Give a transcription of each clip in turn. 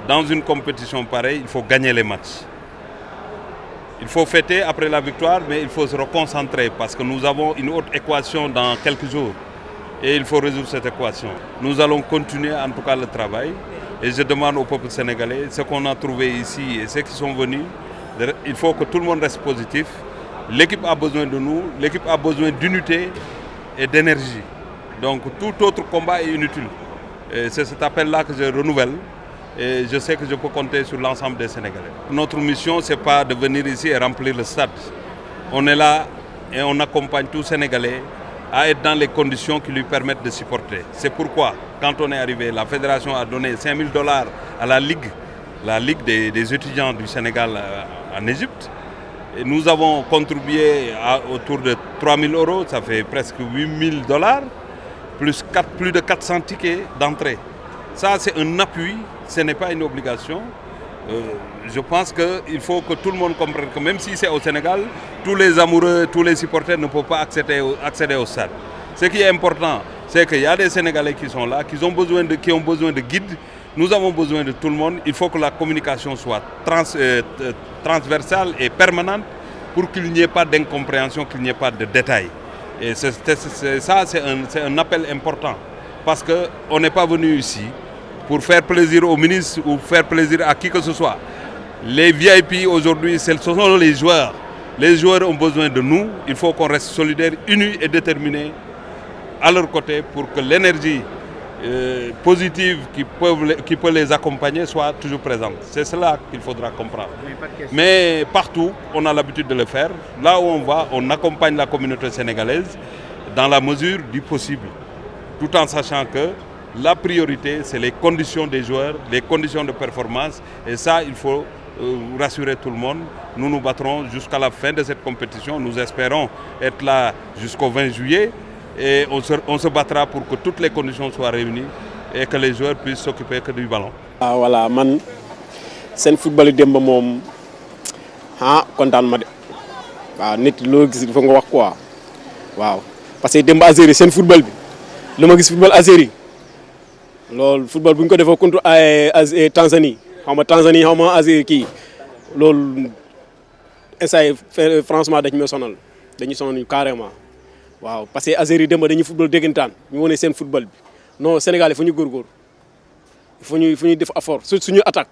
dans une compétition pareille, il faut gagner les matchs. Il faut fêter après la victoire, mais il faut se reconcentrer parce que nous avons une autre équation dans quelques jours. Et il faut résoudre cette équation. Nous allons continuer en tout cas le travail. Et je demande au peuple sénégalais, ce qu'on a trouvé ici et ceux qui sont venus, il faut que tout le monde reste positif. L'équipe a besoin de nous, l'équipe a besoin d'unité et d'énergie. Donc tout autre combat est inutile. Et c'est cet appel-là que je renouvelle. Et je sais que je peux compter sur l'ensemble des Sénégalais. Notre mission, ce n'est pas de venir ici et remplir le stade. On est là et on accompagne tous les Sénégalais à être dans les conditions qui lui permettent de supporter. C'est pourquoi, quand on est arrivé, la fédération a donné $5 000 à la Ligue des étudiants du Sénégal en Égypte. Et nous avons contribué autour de 3 000 €, ça fait presque $8 000, plus de 400 tickets d'entrée. Ça, c'est un appui, ce n'est pas une obligation. Je pense qu'il faut que tout le monde comprenne que même si c'est au Sénégal, tous les amoureux, tous les supporters ne peuvent pas accéder au stade. Ce qui est important, c'est qu'il y a des Sénégalais qui sont là, qui ont besoin de guides. Nous avons besoin de tout le monde. Il faut que la communication soit transversale et permanente pour qu'il n'y ait pas d'incompréhension, qu'il n'y ait pas de détails. Et c'est un appel important. Parce qu'on n'est pas venu ici pour faire plaisir aux ministres ou faire plaisir à qui que ce soit. Les VIP aujourd'hui, ce sont les joueurs. Les joueurs ont besoin de nous. Il faut qu'on reste solidaires, unis et déterminés à leur côté pour que l'énergie positive qui peut les accompagner soit toujours présente. C'est cela qu'il faudra comprendre. Mais partout, on a l'habitude de le faire. Là où on va, on accompagne la communauté sénégalaise dans la mesure du possible. Tout en sachant que la priorité, c'est les conditions des joueurs, les conditions de performance. Et ça, il faut rassurer tout le monde. Nous nous battrons jusqu'à la fin de cette compétition. Nous espérons être là jusqu'au 20 juillet. Et on se battra pour que toutes les conditions soient réunies et que les joueurs puissent s'occuper que du ballon. Ah voilà, man sen football demba mom kontaan ma de. Waaw nit lo gis dafa nga wax quoi. Waaw parce que demba Algérie sen football bi luma gis football Algérie lool football buñ ko defo contre Tanzanie xawma Tanzanie xawma Algérie ki lool essay franchement dañ me sonal dañuy sonal carrément. Waaw parce que Algérie demba dañuy football déggantaan ñu woné sen football bi non Sénégal il faut ñu góorgóor il faut ñu def effort suñu attaque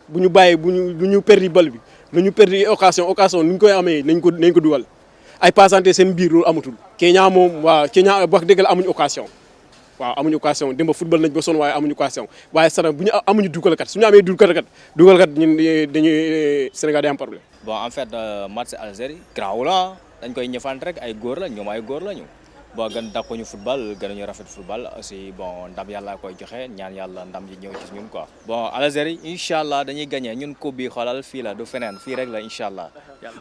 bu ñu bàyyi bu ñu perdi bal bi ñu perdi occasion ni ñu koy amee nañ ko dugal ay passante seen biir loolu amatul. Kenya moom waaw Kenya wax dëgg la amuñu occasion waaw amuñu occasion demba football nañ ba sonn waaye amuñu occasion waaye sana bu ñu amuñu dugalkat suñu amee dugalkat ñun dañuy Sénégal day am problème. Bon en fait match Algérie graw la dañ koy ñëfante rek ay góor la ñoom ay góor lañu. Bon gën dàquñu football gën ñu rafet football aussi bon ndam yàlla koy joxe ñaan yàlla ndam ji ñëw ci ñun quoi. Bon Algérie inshallah dañuy gagner ñun coupe bi xolal fii la du feneen fii rek la inshallah.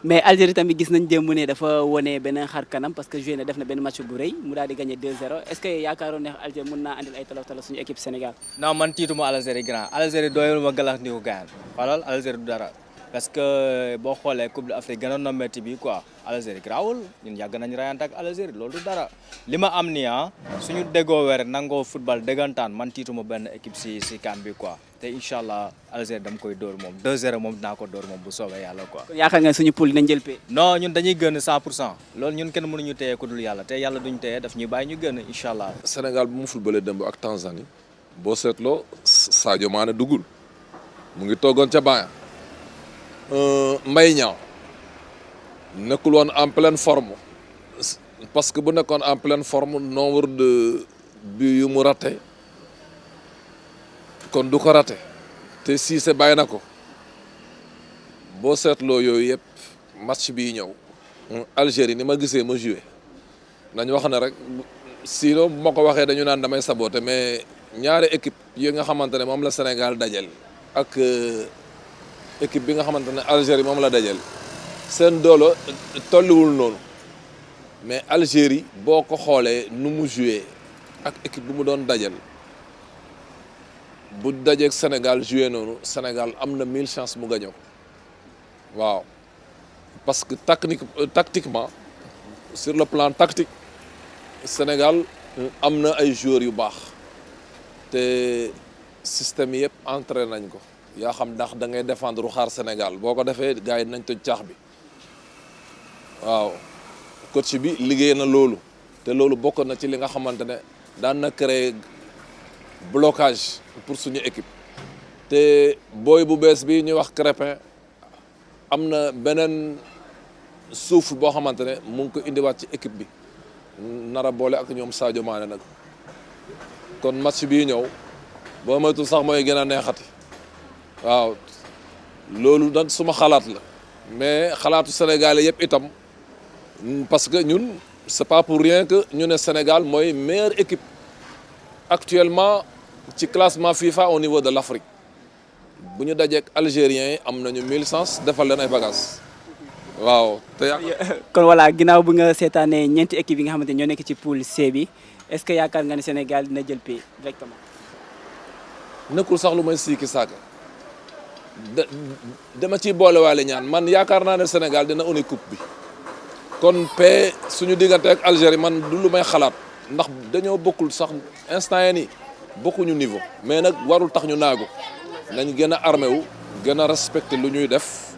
Mais Algérie tamit gis nañ démb ne dafa wone beneen xar kanam parce que joué na def na benn match bu rëy mu daal di gagner 2-0 est-ce que yaakaaroon ne Algérie mën naa andil ay tolof suñu équipe Sénégal. Non man tiituma Algérie grand Algérie doyul ma galax ndiku gaan xolal Algérie du dara. Parce que boo xoolee Coupe d'Afrique gënoon na métti bi quoi Algérie grawul ñun yàgg nañ rayante ak Algérie loolu du dara li ma am ni suñu déggoo weer nangoo football déggantaan man tiituma benn équipe si CAN bi quoi te inshallah Algérie dama koy dóor moom 2-0 moom dinaa ko dóor moom bu soobee yàlla quoi. kon yaakaar nga suñu poule nañ jël pay. Non ñun dañuy gën 100% loolu ñun kenn mënuñu téye ku dul yàlla te yàlla duñ téye daf ñuy bàyyi ñu gën inshallah. Sénégal bu mu footballee démb ak Tanzanie boo seetloo Sadio Mané duggul mu ngi toogoon ca Bayern. Mbaye Niang nekkul woon en pleine forme parce que bu nekkoon en pleine forme nombre de buts yu mu raté kon du ko raté te Cissé bàyyi na ko boo seetloo yooyu yëpp match bii ñëw Algérie ni ma gisee ma joué nañ wax ne rek sinon bu ma ko waxee dañu naan damay saboté mais ñaari équipe yi nga xamante ne moom la Sénégal dajel ak équipe bi nga xamante ne Algérie moom la dajel seen doole tolluwul noonu mais Algérie boo ko xoolee nu mu joué ak équipe bu mu doon dajel bu dajeeg Sénégal joué noonu Sénégal am na 1000 chances mu gañoo waaw parce que tactiquement sur le plan tactique Sénégal am na ay joueurs yu baax te système yëpp entraîné nañ ko yaa xam ndax da ngay défendre xaar Sénégal boo ko defee gars yi dinañ toj caax bi waaw coach bi liggéey na loolu te loolu bokk na ci li nga xamante ne daan na créer blocage pour suñu équipe te booy bu bees bi ñuy wax Crépin am na beneen souffle boo xamante ne mu ngi ko indiwaat ci équipe bi nara boole ak ñoom Sadio Mané nag kon match bii ñëw boo moytul sax mooy gën a neexati waaw loolu nag suma xalaat la mais xalaatu Sénégalais yëpp itam parce que ñun c'est pas pour rien que ñu ne Sénégal mooy meilleure équipe actuellement ci classement FIFA au niveau de l'Afrique bu ñu dajeek Algériens yi am nañu 1000 sens defal leen ay bagages waaw. te kon voilà ginnaaw bu nga seetaanee ñeenti équipe yi nga xamante ñoo nekk ci poule C bi est-ce que yaakaar nga ne Sénégal dina jël pays directement. nekkul sax lu may siiki saaka dama ciy boolewaale ñaan man yaakaar naa ne Sénégal dina uni coupe bi kon paix suñu diggante ak Algérie man du lu may xalaat ndax dañoo bokkul sax instant yii nii bokkuñu niveau mais nag warul tax ñu naagu nañ gën a armé wu gën a respecter lu ñuy def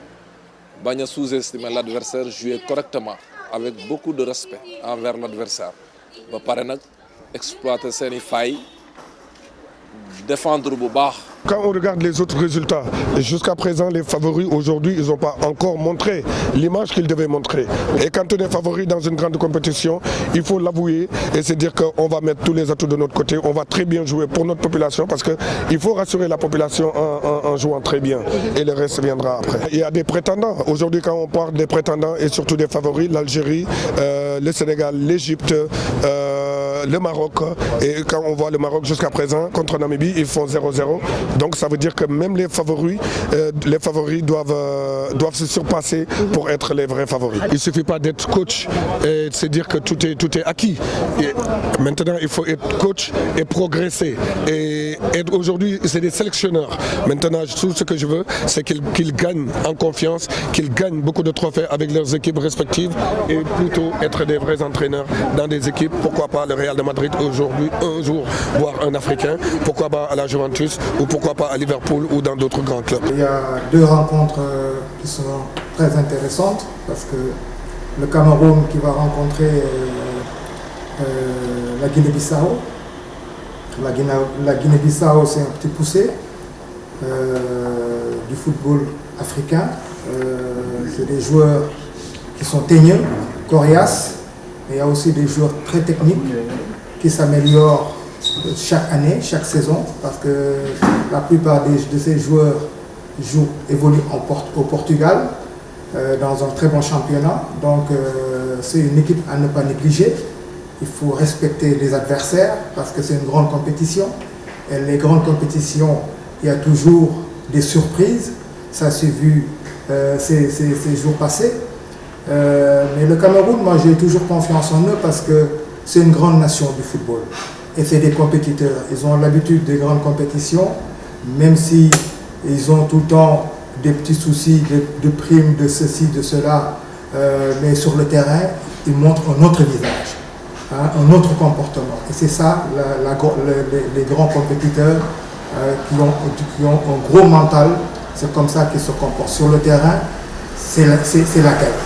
bañ a sous-estimer l'adversaire, jouer correctement avec beaucoup de respect envers l'adversaire ba pare nag exploiter seeni failles défendre bu baax. Quand on regarde les autres résultats, jusqu'à présent, les favoris, aujourd'hui, ils n'ont pas encore montré l'image qu'ils devaient montrer. Et quand on est favori dans une grande compétition, il faut l'avouer et se dire qu'on va mettre tous les atouts de notre côté. On va très bien jouer pour notre population parce qu'il faut rassurer la population en jouant très bien. Et le reste viendra après. Il y a des prétendants. Aujourd'hui, quand on parle des prétendants et surtout des favoris, l'Algérie, le Sénégal, l'Égypte, le Maroc. Et quand on voit le Maroc jusqu'à présent, contre Namibie, ils font 0-0. Donc ça veut dire que même les favoris doivent se surpasser pour être les vrais favoris. Il ne suffit pas d'être coach et de se dire que tout est acquis. Et maintenant, il faut être coach et progresser. Et aujourd'hui, c'est des sélectionneurs. Maintenant, tout ce que je veux, c'est qu'ils gagnent en confiance, qu'ils gagnent beaucoup de trophées avec leurs équipes respectives et plutôt être des vrais entraîneurs dans des équipes. Pourquoi pas le Real de Madrid aujourd'hui, un jour, voir un Africain. Pourquoi pas à la Juventus ou pourquoi pas à Liverpool ou dans d'autres grands clubs. Il y a deux rencontres qui sont très intéressantes parce que le Cameroun qui va rencontrer la Guinée-Bissau. La Guinée-Bissau, c'est un petit poussé du football africain. C'est des joueurs qui sont teigneux, coriaces, mais il y a aussi des joueurs très techniques qui s'améliorent chaque année, chaque saison, parce que la plupart de ces joueurs évoluent au Portugal, dans un très bon championnat. Donc c'est une équipe à ne pas négliger. Il faut respecter les adversaires parce que c'est une grande compétition. Et les grandes compétitions, il y a toujours des surprises. Ça s'est vu ces jours passés. Mais le Cameroun, moi j'ai toujours confiance en eux parce que c'est une grande nation du football. Et c'est des compétiteurs. Ils ont l'habitude des grandes compétitions, même si ils ont tout le temps des petits soucis de primes, de ceci, de cela. Mais sur le terrain, ils montrent un autre visage, un autre comportement. Et c'est ça, les grands compétiteurs qui ont un gros mental. C'est comme ça qu'ils se comportent. Sur le terrain, c'est la guerre.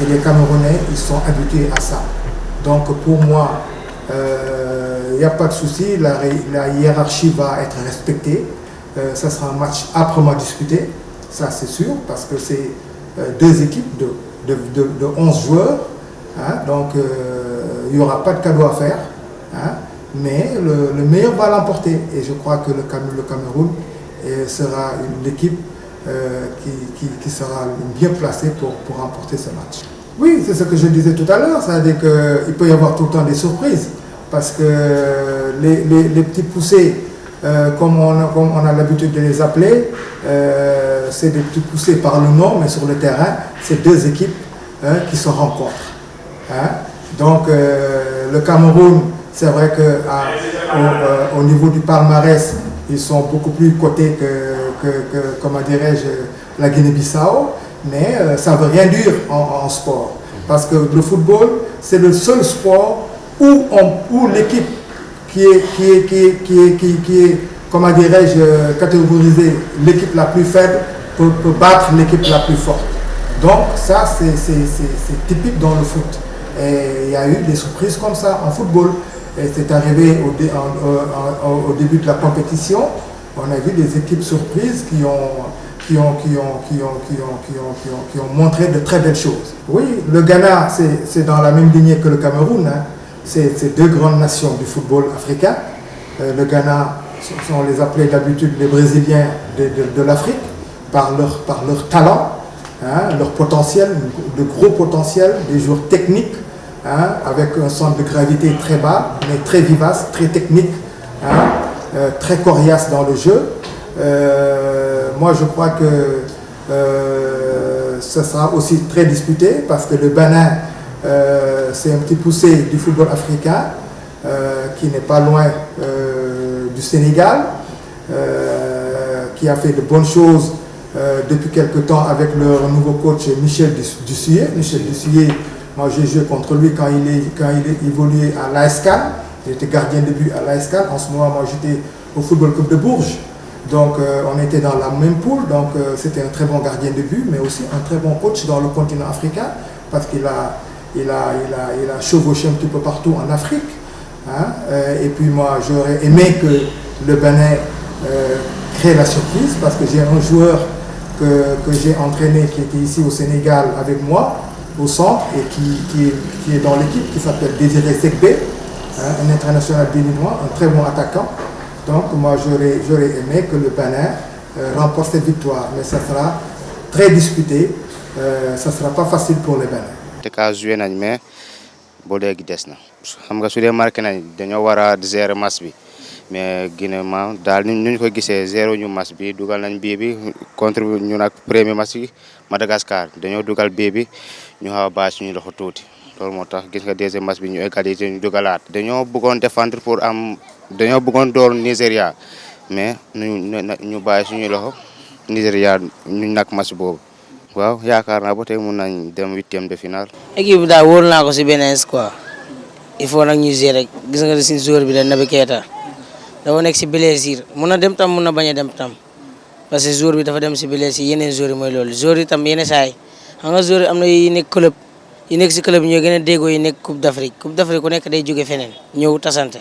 Et les Camerounais, ils sont habitués à ça. Donc pour moi, il n'y a pas de souci, la hiérarchie va être respectée. Ça sera un match âprement disputé, ça c'est sûr, parce que c'est deux équipes de 11 joueurs. Donc il n'y aura pas de cadeau à faire. Mais le meilleur va l'emporter. Et je crois que le Cameroun sera l'équipe qui sera bien placée pour remporter ce match. Oui, c'est ce que je disais tout à l'heure, c'est-à-dire qu'il peut y avoir tout le temps des surprises. Parce que les petits poussés, comme on a l'habitude de les appeler, c'est des petits poussés par le nom, mais sur le terrain, c'est deux équipes qui se rencontrent. Donc le Cameroun, c'est vrai qu'au niveau du palmarès, ils sont beaucoup plus cotés que comment dirais-je, la Guinée-Bissau, mais ça ne veut rien dire en sport. Parce que le football, c'est le seul sport où l'équipe qui est comment dirais-je, catégoriser l'équipe la plus faible peut battre l'équipe la plus forte. Donc ça, c'est typique dans le foot. Et il y a eu des surprises comme ça en football. Et c'est arrivé au début de la compétition. On a vu des équipes surprises qui ont montré de très belles choses. Oui, le Ghana, c'est dans la même lignée que le Cameroun. Hein. C'est deux grandes nations du football africain. Le Ghana, on les appelait d'habitude les Brésiliens de l'Afrique, par leur talent, hein, leur potentiel, de gros potentiel, des joueurs techniques, hein, avec un centre de gravité très bas, mais très vivace, très technique, hein, très coriace dans le jeu. Moi, je crois que ce sera aussi très disputé parce que le Bénin, c'est un petit poussé du football africain qui n'est pas loin du Sénégal, qui a fait de bonnes choses depuis quelque temps avec leur nouveau coach Michel Dussuyer. Michel Dussuyer, moi j'ai joué contre lui quand il évoluait à l'AS Cannes. Il était gardien de but à l'AS Cannes. En ce moment, moi j'étais au Football Club de Bourges. Donc on était dans la même poule, donc c'était un très bon gardien de but, mais aussi un très bon coach dans le continent africain, parce qu'il a chevauché un petit peu partout en Afrique. Hein. Et puis moi j'aurais aimé que le Bénin crée la surprise, parce que j'ai un joueur que j'ai entraîné qui était ici au Sénégal avec moi, au centre, et qui est dans l'équipe, qui s'appelle Désiré Sekbé, hein, un international béninois, un très bon attaquant. Donc moi j'aurais aimé que le Bénin remporte cette victoire, mais ça sera très disputé, ça ne sera pas facile pour le Bénin. te ka joué nañ mais bo léegi des na xam nga su dee marqué nañ dañoo war a gérer match bi mais Guinée ma daal ni ñu ko gisee zéro ñu match bi dugal nañ bii bi contre ñu nag premier match bi Madagascar dañoo dugal bii bi ñu xaw a bàyyi suñu loxo tuuti loolu moo tax gis nga deuxième match bi ñu égaliser ñu dugalaat dañoo bëggoon défendre pour am dañoo bëggoon door Nigéria mais ñu bàyyi suñu loxo Nigéria ñu nak match boobu waaw yaakaar naa ba tey mun nañ dem 8e de finale. équipe bi daal wóor naa ko si benn quoi il faut nag ñu gérer rek gis nga suñu joueur bi da Naby Keita dafa nekk si blessure mun na dem tam mun na bañ a dem tam parce que joueur bi dafa dem si blessure yeneen joueur yi mooy loolu joueur yi tam yeneen saa yi xam nga joueur yi am na yi nekk club yi nekk si club yi ñoo gën a déggoo yi nekk Coupe d'Afrique Coupe d'Afrique ku nekk day jóge feneen ñëw tasante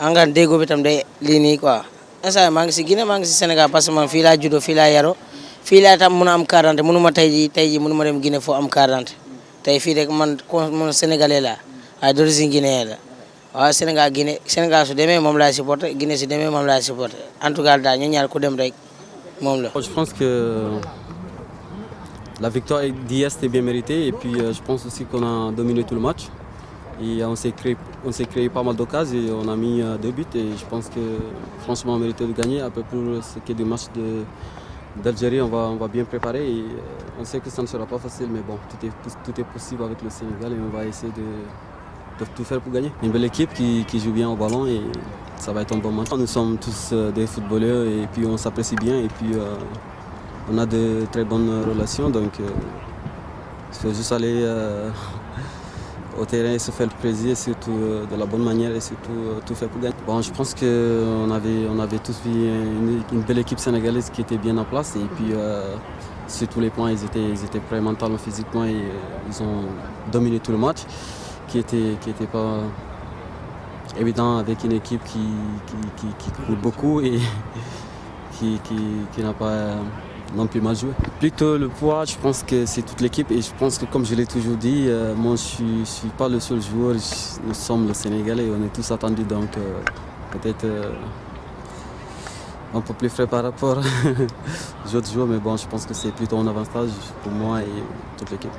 angaan déggoo bi tam day lii nii quoi instant maa ngi si Guinée maa ngi si Sénégal parce que man fii laa juddoo fii laa yaroo fii laa tam mun a am carte d'identité mënu ma tey jii mënu ma dem Guinée foo am carte d'identité tey fii rek man sénégalais laa waaye d'origine guinéen la waaw Sénégal su demee moom laay supporté Guinée su demee moom laay supporté en tout cas daal ñu ñaar ku dem rek moom la. Je pense que la victoire d'hier c'était bien méritée et puis je pense aussi qu'on a dominé tout le match et on s'est créé pas mal d'occasions et on a mis 2 buts et je pense que franchement on méritait de gagner. Un peu pour ce qui est du match d'Algérie, on va bien préparer et on sait que ça ne sera pas facile, mais bon, tout est possible avec le Sénégal et on va essayer de tout faire pour gagner. Une belle équipe qui joue bien au ballon et ça va être un bon match. Nous sommes tous des footballeurs et puis on s'apprécie bien et puis on a de très bonnes relations, donc il faut juste aller au terrain et se faire plaisir, surtout de la bonne manière et surtout tout faire pour gagner. Bon, je pense qu'on avait tous vu une belle équipe sénégalaise qui était bien en place et puis sur tous les points ils étaient prêts mentalement, physiquement et ils ont dominé tout le match qui était pas évident avec une équipe qui court beaucoup et qui n'a pas non plus mal joué. Plutôt le poids, je pense que c'est toute l'équipe et je pense que comme je l'ai toujours dit, moi je suis pas le seul joueur, nous sommes le Sénégalais, on est tous attendus donc peut-être un peu plus frais par rapport aux autres joueurs mais bon je pense que c'est plutôt un avantage pour moi et toute l'équipe.